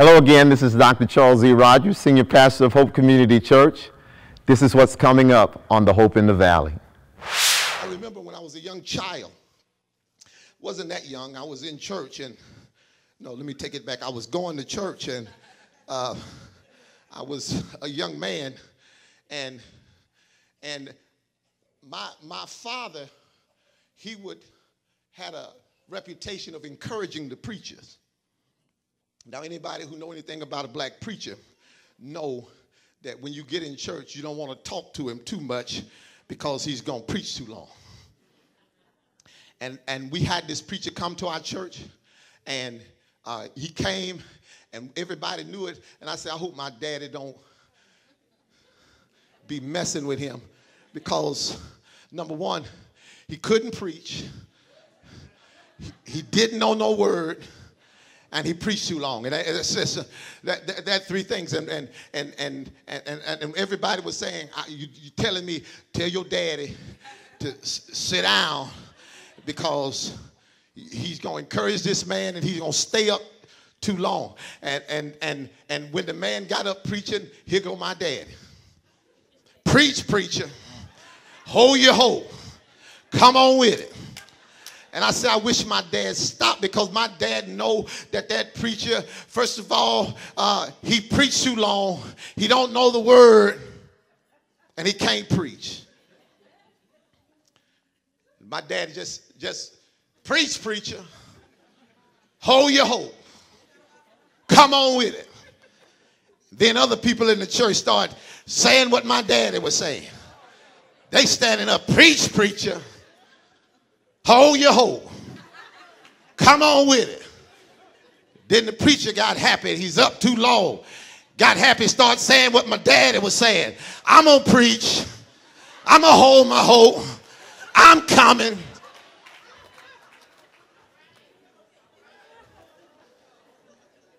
Hello again, this is Dr. Charles E. Rogers, Senior Pastor of Hope Community Church. This is what's coming up on the Hope in the Valley. I remember when I was a young child, wasn't that young, I was in church and, no, let me take it back. I was going to church and I was a young man and my father, he had a reputation of encouraging the preachers. Now, anybody who know anything about a black preacher know that when you get in church, you don't want to talk to him too much because he's going to preach too long. And we had this preacher come to our church, and he came, and everybody knew it. And I said, I hope my daddy don't be messing with him because, number one, he couldn't preach. He didn't know no word. And he preached too long, and it's just that three things, and everybody was saying, you telling me, tell your daddy to sit down because he's going to encourage this man, and he's going to stay up too long. And when the man got up preaching, here go my daddy. Preach, preacher. Hold your hold. Come on with it. And I said, I wish my dad stopped because my dad know that preacher, first of all, he preached too long. He don't know the word, and he can't preach. My dad just preach, preacher. Hold your hold. Come on with it. Then other people in the church start saying what my daddy was saying. They standing up, preach, preacher. Hold your hold. Come on with it. Then the preacher got happy. He's up too long. Got happy, start saying what my daddy was saying. I'm going to preach. I'm going to hold my hold. I'm coming.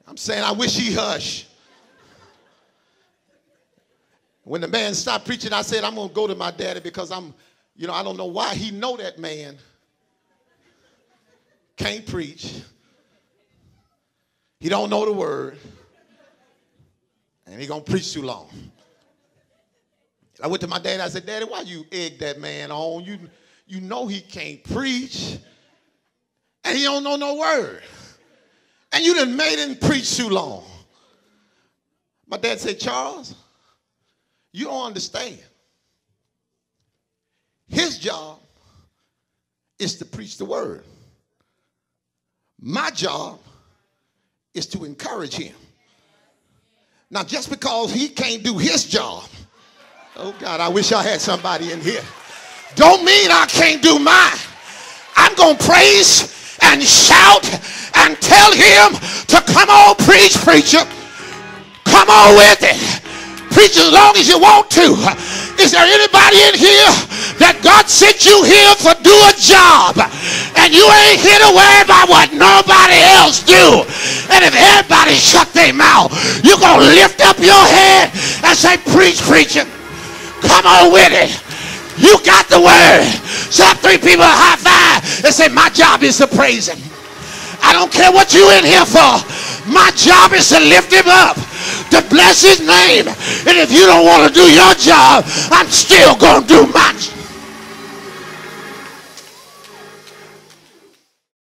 I'm saying I wish he hushed. When the man stopped preaching, I said, I'm going to go to my daddy because I don't know why he know that man can't preach. He don't know the word. And he going to preach too long. I went to my dad. I said, Daddy, why you egg that man on? You know he can't preach. And he don't know no word. And you done made him preach too long. My dad said, Charles, you don't understand. His job is to preach the word. My job is to encourage him. Now, just because he can't do his job, oh God, I wish I had somebody in here, don't mean I can't do mine. I'm going to praise and shout and tell him to come on, preach, preacher. Come on with it. Preach as long as you want to. Is there anybody in here that God sent you here to do a job and you ain't here to worry about what nobody else do? And if everybody shut their mouth, you're going to lift up your head and say, preach, preacher. Come on with it. You got the word. Slap three people a high five and say, my job is to praise him. I don't care what you in here for. My job is to lift him up, to bless his name. And if you don't want to do your job, I'm still going to do